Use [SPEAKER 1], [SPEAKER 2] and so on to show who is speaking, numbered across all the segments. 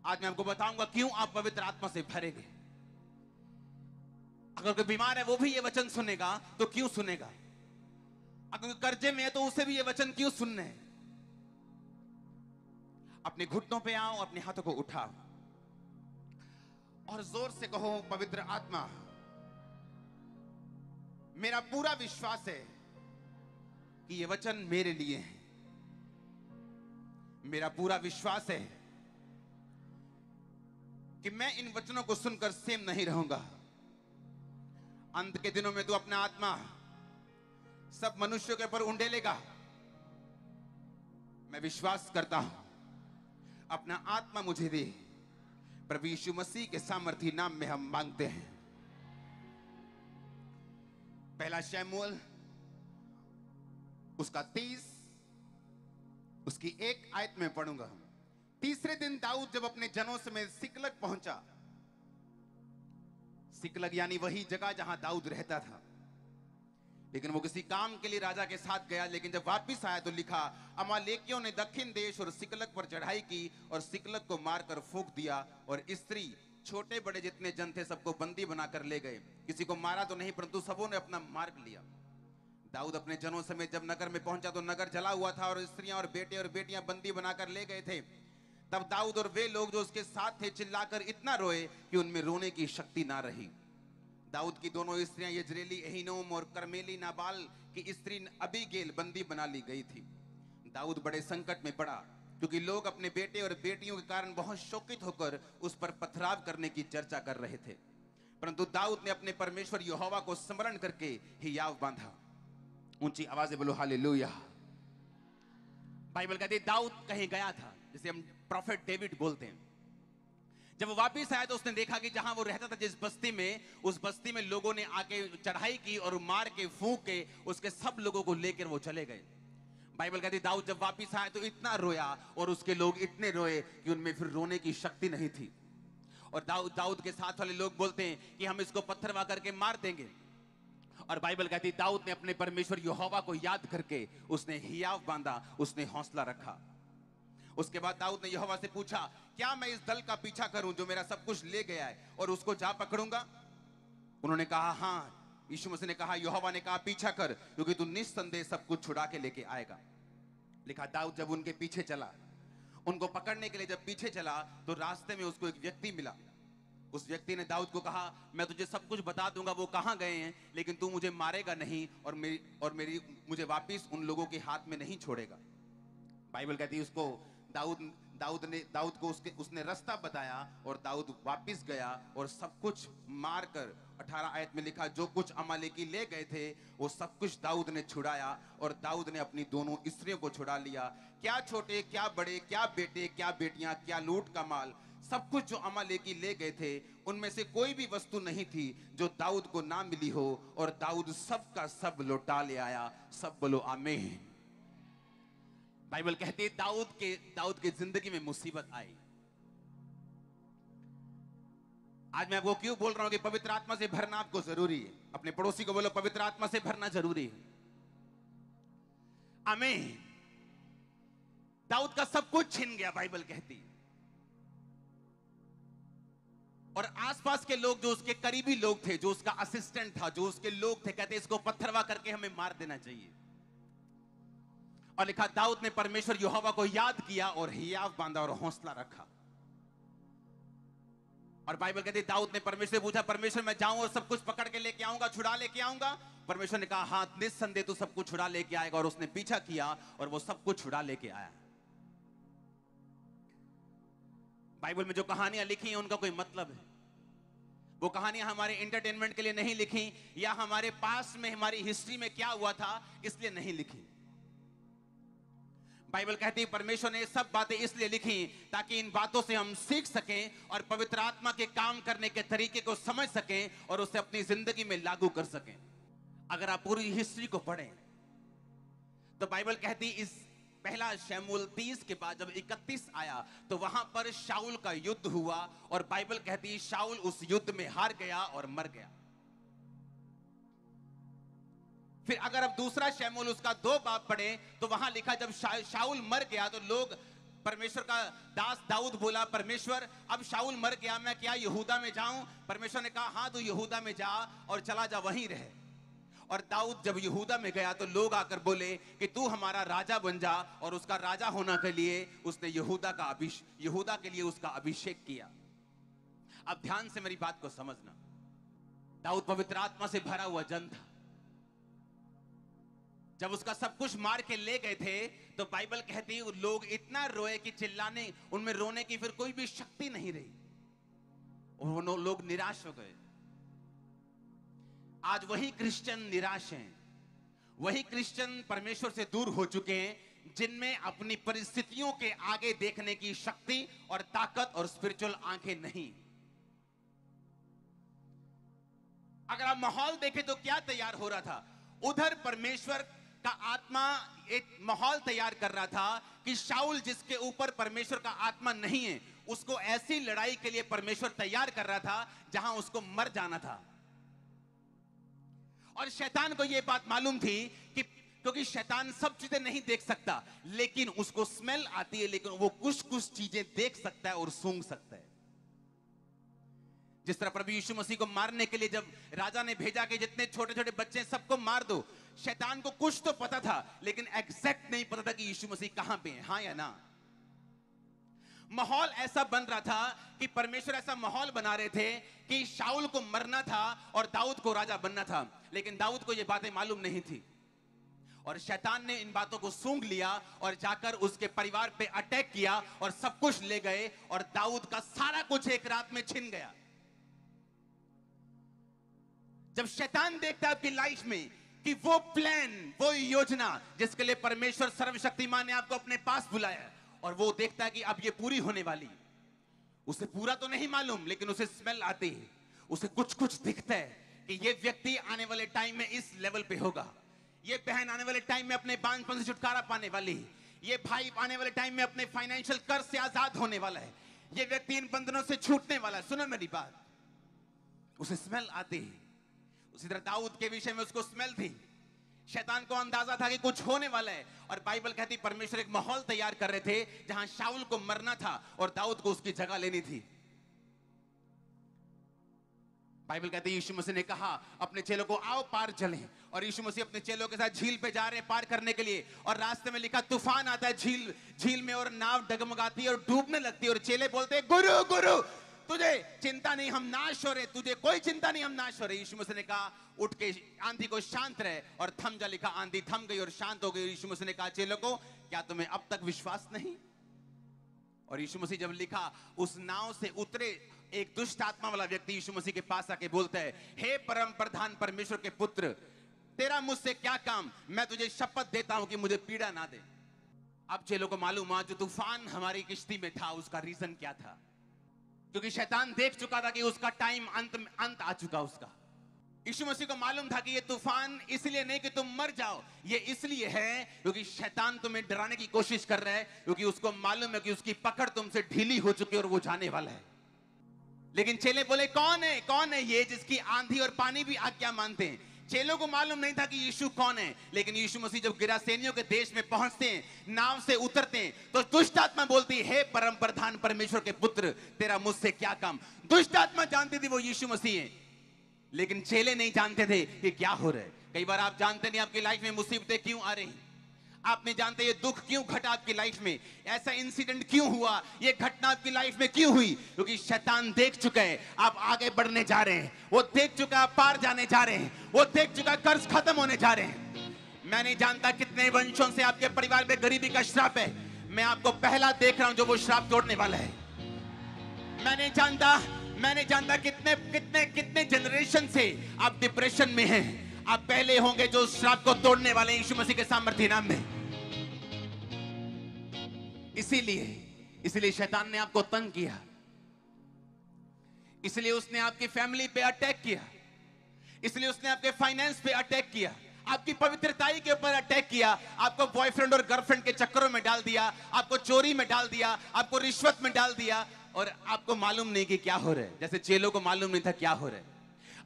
[SPEAKER 1] आज मैं आपको बताऊंगा क्यों आप पवित्र आत्मा से भरेंगे। अगर कोई बीमार है वो भी ये वचन सुनेगा तो क्यों सुनेगा? अगर कोई कर्जे में है तो उसे भी ये वचन क्यों सुनने हैं? अपने घुटनों पे आओ, अपने हाथों को उठाओ और जोर से कहो, पवित्र आत्मा, मेरा पूरा विश्वास है कि ये वचन मेरे लिए है। मेरा पूरा विश्वास है कि मैं इन वचनों को सुनकर सेम नहीं रहूंगा। अंत के दिनों में तू अपना आत्मा सब मनुष्यों के ऊपर उंडेलेगा। मैं विश्वास करता हूं, अपना आत्मा मुझे दे। प्रभु यीशु मसीह के सामर्थी नाम में हम मांगते हैं। पहला शमूएल उसका 30 उसकी 1 आयत में पढ़ूंगा। तीसरे दिन दाऊद जब अपने जनों समेत सिकलग पहुंचा, सिकलग यानी वही जगह जहां दाऊद रहता था, लेकिन वो किसी काम के लिए राजा के साथ गया। लेकिन जब वापस आया तो लिखा, अमालेकियों ने दक्षिण देश और सिकलग पर चढ़ाई की और सिकलग को मारकर फूंक दिया, और स्त्री छोटे बड़े जितने जन थे सबको बंदी बनाकर ले गए। किसी को मारा तो नहीं, परंतु सबों ने अपना मार्ग लिया। दाऊद अपने जनों समेत जब नगर में पहुंचा तो नगर जला हुआ था और स्त्रियां और बेटे और बेटियां बंदी बनाकर ले गए थे। तब दाऊद और वे लोग जो उसके साथ थे चिल्लाकर इतना रोए कि उनमें रोने की शक्ति ना रही। दाऊद की दोनों स्त्रियां यजरेली अहीनोम और कर्मेली नाबाल की स्त्री अबीगेल बंदी बना ली गई थी। दाऊद बड़े संकट में पड़ा, क्योंकि लोग अपने बेटे और बेटियों के कारण बहुत शोकित होकर उस पर पथराव करने की चर्चा कर रहे थे। परंतु दाऊद ने अपने परमेश्वर यहोवा को स्मरण करके हियाव बांधा। ऊंची आवाज से बोलो हालेलुया। बाइबल कहती है दाऊद कहीं गया था, जिसे हम प्रॉफेट डेविड बोलते हैं। जब वो वापिस आया तो उसने देखा कि जहां वो रहता था, जिस बस्ती में, उस बस्ती में लोगों ने आके चढ़ाई की और मार के फूंक के उसके सब लोगों को लेकर वो चले गए। बाइबल कहती है दाऊद जब वापिस आया तो इतना रोया और उसके लोग इतने रोए कि उनमें फिर रोने की शक्ति नहीं थी। और दाऊद के साथ वाले लोग बोलते हैं कि हम इसको पत्थरवा करके मार देंगे। और बाइबल कहती है दाऊद ने अपने परमेश्वर यहोवा को याद करके उसने हियाव बांधा, उसने हौसला रखा। उसके बाद दाऊद ने यहोवा से पूछा, क्या मैं इस दल का पीछा करूं जो मेरा सब कुछ ले गया है और उसको जा पकड़ूंगा? उन्होंने कहा हां। यीशु मसीह ने कहा, यहोवा ने कहा पीछा कर, क्योंकि तू निस्संदेह सब कुछ छुड़ा के लेके आएगा। लिखा दाऊद जब उनके पीछे चला, उनको पकड़ने के लिए जब पीछे चला तो रास्ते में उसको एक व्यक्ति मिला। उस व्यक्ति ने दाऊद को कहा, मैं तुझे सब कुछ बता दूंगा वो कहां गए हैं, लेकिन तू मुझे मारेगा नहीं और मुझे वापिस उन लोगों के हाथ में नहीं छोड़ेगा। बाइबल कहती है उसको दाऊद को उसने रास्ता बताया और दाऊद वापिस गया और सब कुछ मारकर, 18 आयत में लिखा, जो कुछ अमालेकी ले गए थे वो सब कुछ दाऊद ने छुड़ाया और दाऊद ने अपनी दोनों स्त्रियों को छुड़ा लिया। क्या छोटे, क्या बड़े, क्या बेटे, क्या बेटियां, क्या लूट का माल, सब कुछ जो अमालेकी ले गए थे उनमें से कोई भी वस्तु नहीं थी जो दाऊद को ना मिली हो, और दाऊद सब का सब लौटा ले आया। सब बोलो आमीन। बाइबल कहती है दाऊद के जिंदगी में मुसीबत आई। आज मैं आपको क्यों बोल रहा हूं कि पवित्र आत्मा से भरना आपको जरूरी है। अपने पड़ोसी को बोलो पवित्र आत्मा से भरना जरूरी है। आमीन। दाऊद का सब कुछ छिन गया, बाइबल कहती है, और आसपास के लोग जो उसके करीबी लोग थे, जो उसका असिस्टेंट था, जो उसके लोग थे, कहते इसको पत्थरवा करके हमें मार देना चाहिए। और लिखा दाऊद ने परमेश्वर यहोवा को याद किया और हियाव बांधा और हौसला रखा। और बाइबल कहती है दाऊद ने परमेश्वर से पूछा, परमेश्वर मैं जाऊं और सब कुछ पकड़ के लेके आऊंगा, छुड़ा लेके आऊंगा? परमेश्वर ने कहा हां, निस्संदेह तू सब कुछ छुड़ा लेके आएगा। और उसने पीछा किया और वो सब कुछ छुड़ा लेके आया। बाइबल में जो कहानियां लिखी हैं उनका कोई मतलब है। वो कहानियां हमारे एंटरटेनमेंट के लिए नहीं लिखी, या हमारे पास में, हमारी हिस्ट्री में क्या हुआ था इसलिए नहीं लिखी। बाइबल कहती है परमेश्वर ने सब बातें इसलिए लिखी ताकि इन बातों से हम सीख सकें और पवित्र आत्मा के काम करने के तरीके को समझ सकें और उसे अपनी जिंदगी में लागू कर सकें। अगर आप पूरी हिस्ट्री को पढ़ें तो बाइबल कहती इस पहला शमूएल 30 के बाद जब 31 आया तो वहां पर शाऊल का युद्ध हुआ, और बाइबल कहती है शाऊल उस युद्ध में हार गया और मर गया। फिर अगर अब दूसरा शमूएल उसका 2 बाब पढ़े तो वहां लिखा जब शाऊल मर गया तो लोग परमेश्वर का दास दाऊद बोला, परमेश्वर अब शाऊल मर गया, मैं क्या यहूदा में जाऊं? परमेश्वर ने कहा हाँ, तू यहूदा में जा और चला जा, वहीं रहे। और दाऊद जब यहूदा में गया तो लोग आकर बोले कि तू हमारा राजा बन जा, और उसका राजा होने के लिए उसने यहूदा के लिए उसका अभिषेक किया। अब ध्यान से मेरी बात को समझना, दाऊद पवित्र आत्मा से भरा हुआ जन था। जब उसका सब कुछ मार के ले गए थे तो बाइबल कहती है लोग इतना रोए कि चिल्लाने, उनमें रोने की फिर कोई भी शक्ति नहीं रही, और वो लोग निराश हो गए। आज वही क्रिश्चियन निराश हैं, वही क्रिश्चियन परमेश्वर से दूर हो चुके हैं, जिनमें अपनी परिस्थितियों के आगे देखने की शक्ति और ताकत और स्पिरिचुअल आंखें नहीं। अगर आप माहौल देखें तो क्या तैयार हो रहा था? उधर परमेश्वर का आत्मा एक माहौल तैयार कर रहा था कि शाऊल जिसके ऊपर परमेश्वर का आत्मा नहीं है, उसको ऐसी लड़ाई के लिए परमेश्वर तैयार कर रहा था जहां उसको मर जाना था। और शैतान को यह बात मालूम थी कि क्योंकि शैतान सब चीजें नहीं देख सकता, लेकिन उसको स्मेल आती है, लेकिन वो कुछ कुछ चीजें देख सकता है और सूंघ सकता है। जिस तरह प्रभु यीशु मसीह को मारने के लिए जब राजा ने भेजा कि जितने छोटे छोटे बच्चे सबको मार दो, शैतान को कुछ तो पता था, लेकिन एग्जैक्ट नहीं पता था कि यीशु मसीह कहां पे है, हाँ या ना। माहौल ऐसा बन रहा था कि परमेश्वर ऐसा माहौल बना रहे थे कि शाऊल को मरना था और दाऊद को राजा बनना था, लेकिन दाऊद को ये बातें मालूम नहीं थी। और शैतान ने इन बातों को सूंघ लिया और जाकर उसके परिवार पे अटैक किया और सब कुछ ले गए, और दाऊद का सारा कुछ एक रात में छिन गया। जब शैतान देखता है आपकी लाइफ में कि वो प्लान, वो योजना जिसके लिए परमेश्वर सर्वशक्तिमान ने आपको अपने पास बुलाया, और वो देखता है कि अब ये पूरी होने वाली, उसे पूरा तो नहीं मालूम, लेकिन उसे स्मेल आती है, उसे कुछ कुछ दिखता है कि ये व्यक्ति आने वाले टाइम में इस लेवल पे होगा, ये बहन आने वाले टाइम में अपने बांझपन से छुटकारा पाने वाली है, ये भाई आने वाले टाइम में अपने फाइनेंशियल कर्ज से आजाद होने वाला है, ये व्यक्ति इन बंधनों से छूटने वाला है। सुनो मेरी बात, उसे स्मेल आती है। उसी तरह दाऊद के विषय में उसको स्मेल थी, शैतान को अंदाजा था कि कुछ होने वाला है, और बाइबल कहती परमेश्वर एक माहौल तैयार कर रहे थे जहां शाऊल को मरना था और दाऊद को उसकी जगह लेनी थी। बाइबल कहती यीशु मसीह ने कहा अपने चेलों को आओ पार चलें, और यीशु मसीह अपने चेलों के साथ झील पे जा रहे हैं पार करने के लिए, और रास्ते में लिखा तूफान आता है झील में, और नाव डगमगाती है और डूबने लगती है, और चेले बोलते हैं गुरु गुरु तुझे चिंता नहीं, हम नाश हो रहे, तुझे कोई चिंता नहीं, हम नाश हो रहे। यीशु मसीह ने कहा उठ के आंधी को शांत रहे और थम जा, लिखा आंधी थम गई और शांत हो गई। यीशु मसीह ने कहा चेलों को क्या तुम्हें अब तक विश्वास नहीं? और यीशु मसीह जब लिखा उस नाव से उतरे एक दुष्ट आत्मा वाला व्यक्ति यीशु मसीह के पास आके बोलता है हे परम प्रधान परमेश्वर के पुत्र, तेरा मुझसे क्या काम, मैं तुझे शपथ देता हूं कि मुझे पीड़ा ना दे। अब चेलों को मालूम हुआ जो तूफान हमारी किश्ती में था उसका रीजन क्या था, क्योंकि शैतान देख चुका था कि उसका टाइम अंत आ चुका उसका। यीशु मसीह को मालूम था कि ये तूफान इसलिए नहीं कि तुम मर जाओ, ये इसलिए है क्योंकि शैतान तुम्हें डराने की कोशिश कर रहा है, क्योंकि उसको मालूम है कि उसकी पकड़ तुमसे ढीली हो चुकी है और वो जाने वाला है। लेकिन चेले बोले कौन है ये जिसकी आंधी और पानी भी आज्ञा मानते हैं? चेलों को मालूम नहीं था कि यीशु कौन है, लेकिन यीशु मसीह जब गिरासेनियों के देश में पहुंचते हैं, नाव से उतरते हैं, तो दुष्ट आत्मा बोलती है हे परम प्रधान परमेश्वर के पुत्र, तेरा मुझसे क्या काम। दुष्ट आत्मा जानती थी वो यीशु मसीह है, लेकिन चेले नहीं जानते थे कि क्या हो रहा है। कई बार आप जानते नहीं आपकी लाइफ में मुसीबतें क्यों आ रही, आप नहीं जानते ये दुख क्यों घटा आपकी लाइफ में, ऐसा इंसिडेंट क्यों हुआ, ये घटना आपकी लाइफ में क्यों हुई, क्योंकि शैतान देख चुका है आप आगे बढ़ने जा रहे हैं, वो देख चुका है पार जाने जा रहे हैं, वो देख चुका है कर्ज खत्म होने जा रहे हैं। मैं नहीं जानता कितने वंशों से आपके परिवार में गरीबी का श्राप है, मैं आपको पहला देख रहा हूं जो वो श्राप तोड़ने वाला है। मैं नहीं जानता कितने जनरेशन से आप डिप्रेशन में हैं, आप पहले होंगे जो श्राप को तोड़ने वाले यीशु मसीह के सामर्थ्य नाम में। इसीलिए शैतान ने आपको तंग किया, इसलिए उसने आपकी फैमिली पे अटैक किया, इसलिए उसने आपके फाइनेंस पे अटैक किया, आपकी पवित्रताई के ऊपर अटैक किया, आपको बॉयफ्रेंड और गर्लफ्रेंड के चक्करों में डाल दिया, आपको चोरी में डाल दिया, आपको रिश्वत में डाल दिया, और आपको मालूम नहीं कि क्या हो रहा है। जैसे चेलों को मालूम नहीं था क्या हो रहा है।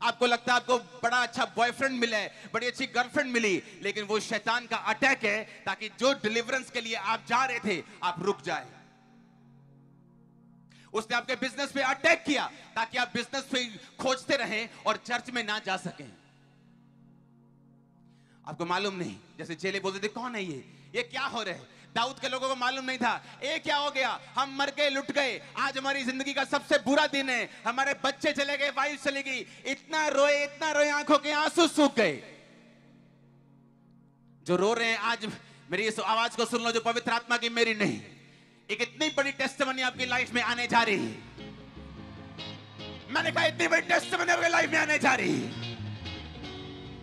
[SPEAKER 1] आपको लगता है आपको बड़ा अच्छा बॉयफ्रेंड मिला है, बड़ी अच्छी गर्लफ्रेंड मिली, लेकिन वो शैतान का अटैक है ताकि जो डिलीवरेंस के लिए आप जा रहे थे आप रुक जाए। उसने आपके बिजनेस पे अटैक किया ताकि आप बिजनेस पे खोजते रहें और चर्च में ना जा सकें। आपको मालूम नहीं, जैसे चेले बोलते थे कौन है ये क्या हो रहा है। दाऊद के लोगों को मालूम नहीं था ये क्या हो गया, हम मर गए, लुट गए, आज हमारी जिंदगी का सबसे बुरा दिन है, हमारे बच्चे चले गए, वाइफ चली गई, इतना रोए, आंखों के आंसू सूख गए। जो रो रहे हैं आज मेरी इस आवाज को सुन लो, जो पवित्र आत्मा की मेरी नहीं, एक इतनी बड़ी टेस्टिमनी आपकी लाइफ में आने जा रही है। मैंने कहा इतनी बड़ी टेस्टिमनी आपकी लाइफ में आने जा रही है,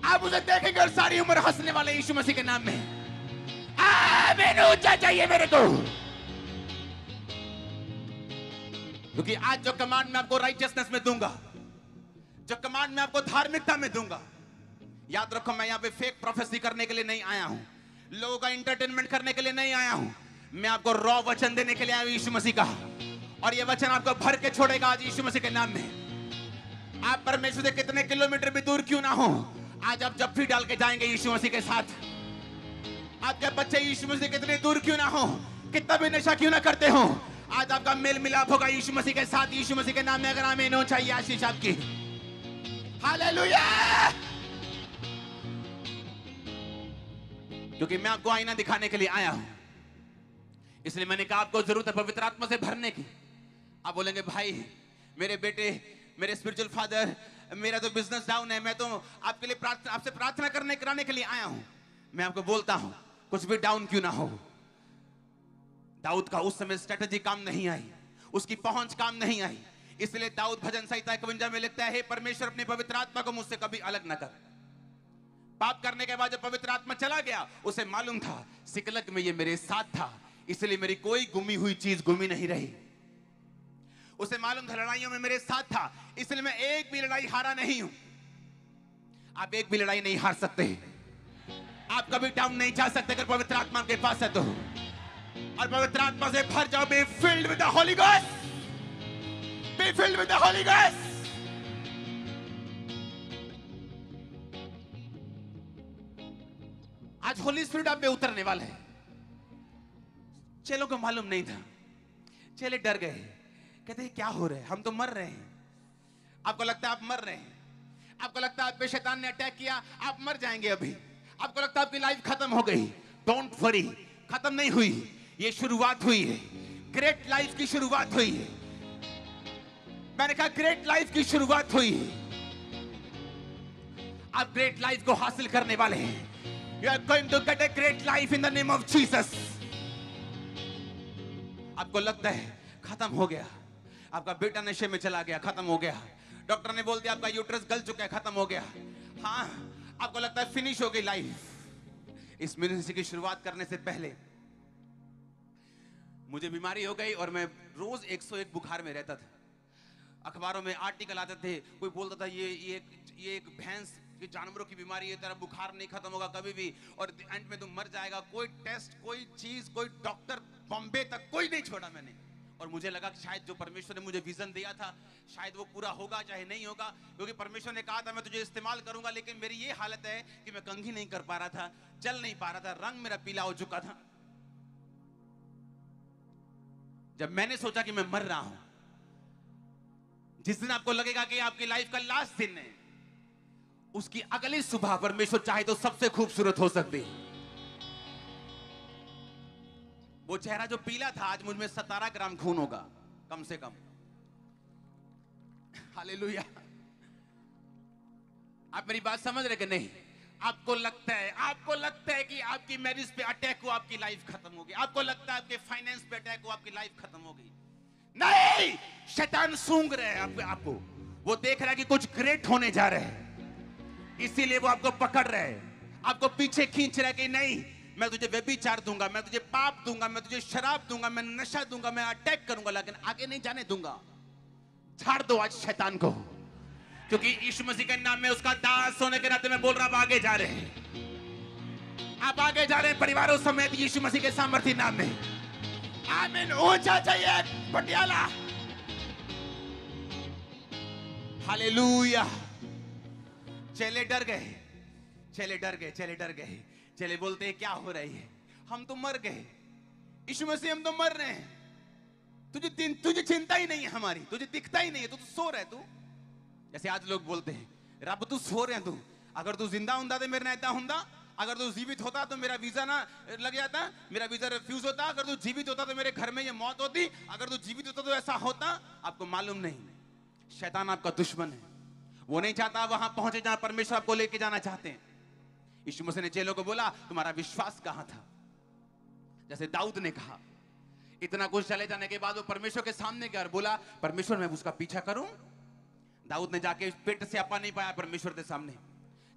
[SPEAKER 1] आप उसे देखेंगे और सारी उम्र हंसने वाले यीशु मसीह के नाम में। आमीन ऊंचा चाहिए मेरे को, क्योंकि आज जो कमांड मैं आपको राइटियसनेस में दूंगा, जो कमांड मैं आपको धार्मिकता में दूंगा, याद रखो मैं यहां पे फेक प्रोफेसी करने के लिए नहीं आया हूं, लोगों का एंटरटेनमेंट करने के लिए नहीं आया हूं, मैं आपको रॉ वचन देने के लिए आया हूं यीशु मसीह का, और ये वचन आपको भर के छोड़ेगा आज यीशु मसीह के नाम में। आप परमेश्वर से कितने किलोमीटर भी दूर क्यों ना हो, आज आप जब भी डाल के जाएंगे यीशु मसीह के साथ। आपके बच्चे यीशु मसीह से कितने दूर क्यों ना हो, कितना भी नशा क्यों ना करते हो, आज आपका मेल मिलाप होगा यीशु मसीह के साथ, यीशु मसीह के नाम में। अगर आमीन हो चाहिए आशीष आपकी। हालेलुया। क्योंकि मैं आपको आईना दिखाने के लिए आया हूं, इसलिए मैंने कहा आपको जरूरत है पवित्र आत्मा से भरने की। आप बोलेंगे भाई मेरे बेटे, मेरे स्पिरिचुअल फादर, मेरा तो बिजनेस डाउन है, मैं तो आपके लिए आपसे प्रार्थना कराने के लिए आया हूं। मैं आपको बोलता हूं कुछ भी डाउन क्यों ना हो, दाऊद का उस समय स्ट्रेटजी काम नहीं आई, उसकी पहुंच काम नहीं आई, इसलिए दाऊद भजन संहिता 51 में लिखता है, हे परमेश्वर अपने पवित्र आत्मा को मुझसे कभी अलग न कर। पाप करने के बाद जब पवित्र आत्मा चला गया, उसे मालूम था सिकलग में ये मेरे साथ था, इसलिए मेरी कोई गुमी हुई चीज गुमी नहीं रही। उसे मालूम था लड़ाइयों में मेरे साथ था, इसलिए मैं एक भी लड़ाई हारा नहीं हूं। आप एक भी लड़ाई नहीं हार सकते, आप कभी डाउन नहीं जा सकते अगर पवित्र आत्मा के पास है तो। और पवित्र आत्मा से भर जाओ, be filled with the Holi ghost, be filled with the Holi ghost. आज होली स्पिरिट आप पे उतरने वाला है। चेलों को मालूम नहीं था, चेले डर गए, कहते हैं क्या हो रहा है, हम तो मर रहे हैं। आपको लगता है आप मर रहे हैं, आपको लगता है आप पे शैतान ने अटैक किया, आप मर जाएंगे अभी, आपको लगता है आपकी लाइफ खत्म हो गई। डोंट वरी, खत्म नहीं हुई, ये शुरुआत हुई है, ग्रेट लाइफ की शुरुआत हुई है। मैंने कहा ग्रेट लाइफ की शुरुआत हुई है, आप ग्रेट लाइफ को हासिल करने वाले हैं। You are going to get a great life in the name of Jesus. आपको लगता है खत्म हो गया, आपका बेटा नशे में चला गया, खत्म हो गया, डॉक्टर ने बोल दिया आपका यूट्रस गल चुका है, खत्म हो गया। हाँ, आपको लगता है फिनिश हो गई लाइफ। इस मिनिस्ट्री की शुरुआत करने से पहले मुझे बीमारी हो गई और मैं रोज 101 बुखार में रहता था। अखबारों में आर्टिकल आते थे, कोई बोलता था ये एक भैंस कि जानवरों की बीमारी है, तेरा बुखार नहीं खत्म होगा कभी भी, और एंड में तुम मर जाएगा। कोई टेस्ट, कोई चीज, कोई डॉक्टर बॉम्बे तक कोई नहीं छोड़ा मैंने। और मुझे लगा कि शायद जो परमेश्वर ने मुझे विजन दिया था शायद वो पूरा होगा चाहे नहीं होगा, क्योंकि परमेश्वर ने कहा था मैं तुझे इस्तेमाल करूंगा। लेकिन मेरी ये हालत है कि मैं कंघी नहीं कर पा रहा था, चल नहीं पा रहा था, रंग मेरा पीला हो चुका था। जब मैंने सोचा कि मैं मर रहा हूं, जिस दिन आपको लगेगा कि आपकी लाइफ का लास्ट दिन है, उसकी अगली सुबह परमेश्वर चाहे तो सबसे खूबसूरत हो सकती है। वो चेहरा जो पीला था, आज मुझ में 17 ग्राम खून होगा कम से कम। हालेलुया। आप मेरी बात समझ रहे कि नहीं? आपको लगता है कि आपकी मैरिज पे अटैक हुआ, आपकी लाइफ खत्म हो गई। आपको लगता है आपके फाइनेंस पे अटैक हुआ, आपकी लाइफ खत्म हो गई। नहीं, शैतान सूंघ रहे हैं आपको। वो देख रहा है कि कुछ ग्रेट होने जा रहे हैं, इसीलिए वो आपको पकड़ रहे हैं, आपको पीछे खींच रहा है कि नहीं, मैं तुझे व्यभिचार दूंगा, मैं तुझे पाप दूंगा, मैं तुझे शराब दूंगा, मैं नशा दूंगा, मैं अटैक करूंगा, लेकिन आगे नहीं जाने दूंगा। झाड़ दो आज शैतान को, क्योंकि यीशु मसीह के नाम में उसका दास होने के नाते मैं बोल रहा हूं, आगे जा रहे हैं, आप आगे जा रहे हैं परिवारों समेत यीशु मसीह के सामर्थ्य नाम में। आमीन। ऊंचा चाहिए पटियाला। हालेलुया। चेले डर गए। चेले बोलते हैं क्या हो रही है, हम तो मर गए, यीशु मसीह हम तो मर रहे हैं। तुझे चिंता ही नहीं है हमारी, तुझे दिखता ही नहीं है, तू सो रहा है। तू जैसे आज लोग बोलते हैं, रब तू सो रहे हैं, तू अगर तू जिंदा हुंदा तो मेरे ना इतना हुंदा, अगर तू जीवित होता तो मेरा वीजा ना लग जाता, मेरा वीजा रिफ्यूज होता, अगर तू जीवित होता तो मेरे घर में ये मौत होती, अगर तू जीवित होता तो ऐसा होता। आपको मालूम नहीं, शैतान आपका दुश्मन है, वो नहीं चाहता वहां पहुंचे जहां परमेश्वर आपको लेके जाना चाहते हैं। यीशु मसीह ने चेलों को बोला, तुम्हारा विश्वास कहां था? जैसे दाऊद ने कहा, इतना कुछ चले जाने के बाद वो परमेश्वर के सामने गया और बोला, परमेश्वर मैं उसका पीछा करूं? दाऊद ने जाके पेट से अपा नहीं पाया परमेश्वर के सामने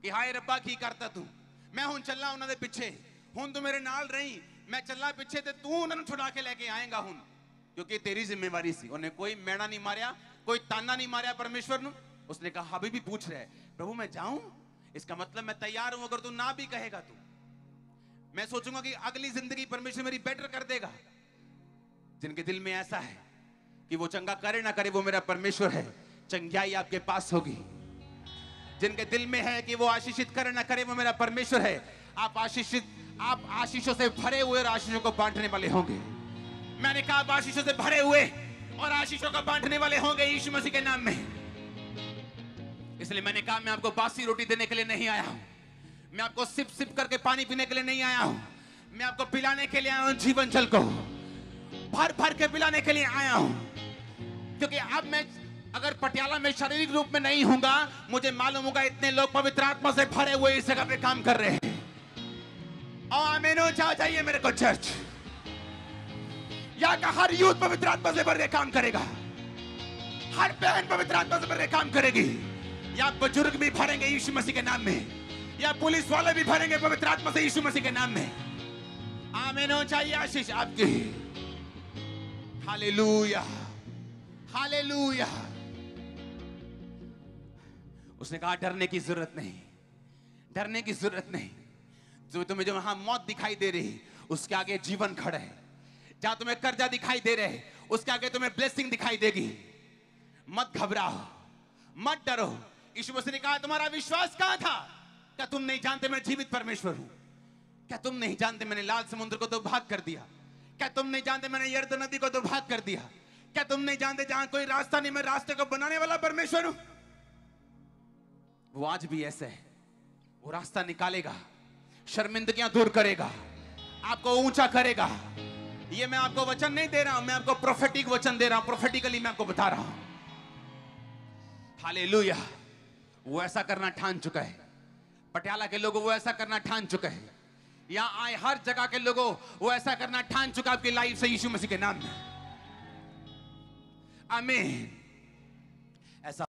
[SPEAKER 1] कि हाय रब्बा की करता तू, मैं हूं चलना उन्होंने पिछे, हूं तू मेरे नाल रही, मैं चलना पिछे ते तू उन्होंने छुड़ा के लेके आएगा हूं, क्योंकि तेरी जिम्मेवारी सी। उन्हें कोई मेणा नहीं मारिया, कोई ताना नहीं मारिया परमेश्वर ने। उसने कहा अभी भी पूछ रहे, प्रभु मैं जाऊं? इसका मतलब मैं तैयार हूं, अगर तू ना भी कहेगा तो मैं सोचूंगा कि अगली जिंदगी परमेश्वर मेरी बेटर कर देगा। जिनके दिल में ऐसा है कि वो चंगा करे ना करे वो मेरा परमेश्वर है, चंगाई आपके पास होगी। जिनके दिल में है कि वो आशीषित करे ना करे वो मेरा परमेश्वर है, आप आशीषों से भरे हुए और आशीषों को बांटने वाले होंगे। मैंने कहा आप आशीषों से भरे हुए और आशीषों को बांटने वाले होंगे यीशु मसीह के नाम में। इसलिए मैंने कहा मैं आपको बासी रोटी देने के लिए नहीं आया हूं, मैं आपको सिप सिप करके पानी पीने के लिए नहीं आया हूं, मैं आपको पिलाने के लिए आया हूं, जीवन जल को भर भर के पिलाने के लिए आया हूं। क्योंकि अब मैं अगर पटियाला में शारीरिक रूप में नहीं हूंगा, मुझे मालूम होगा इतने लोग पवित्र आत्मा से भरे हुए इस जगह पे काम कर रहे हैं। और आमीन हो जाइए मेरे को चर्च। यहाँ का हर यूथ पवित्र आत्मा से भर के काम करेगा, हर बहन पवित्र आत्मा से भर के काम करेगी। या बुजुर्ग भी भरेंगे यीशु मसीह के नाम में, या पुलिस वाले भी भरेंगे पवित्र आत्मा से यीशु मसीह के नाम में। आमीन हो जाइए आशीष आपकी। Hallelujah hallelujah. उसने कहा डरने की जरूरत नहीं, डरने की जरूरत नहीं। जो तुम्हें जो वहां मौत दिखाई दे रही उसके आगे जीवन खड़ा है, जहां तुम्हें कर्जा दिखाई दे रहे उसके आगे तुम्हें ब्लेसिंग दिखाई देगी। मत घबराओ, मत डरो। यीशु मसीह ने कहा तुम्हारा विश्वास कहां था? क्या तुम नहीं जानते मैं जीवित परमेश्वर हूं? क्या तुम नहीं जानते मैंने लाल समुद्र को दो भाग कर दिया? क्या तुम नहीं जानते मैंने यरदन नदी को दो भाग कर दिया? क्या तुम नहीं जानते जहां कोई रास्ता नहीं मैं रास्ते को बनाने वाला परमेश्वर हूं? वो आज भी ऐसे है, वो रास्ता निकालेगा, शर्मिंदगियां दूर करेगा, आपको ऊंचा करेगा। ये मैं आपको वचन नहीं दे रहा हूं, मैं आपको प्रोफेटिक वचन दे रहा हूं, प्रोफेटिकली मैं आपको बता रहा हूं। हालेलुया। वो ऐसा करना ठान चुका है। पटियाला के लोगों वो ऐसा करना ठान चुका है। यहां आए हर जगह के लोगों वो ऐसा करना ठान चुका आपकी लाइफ से यीशु मसीह के नाम में। आमीन। ऐसा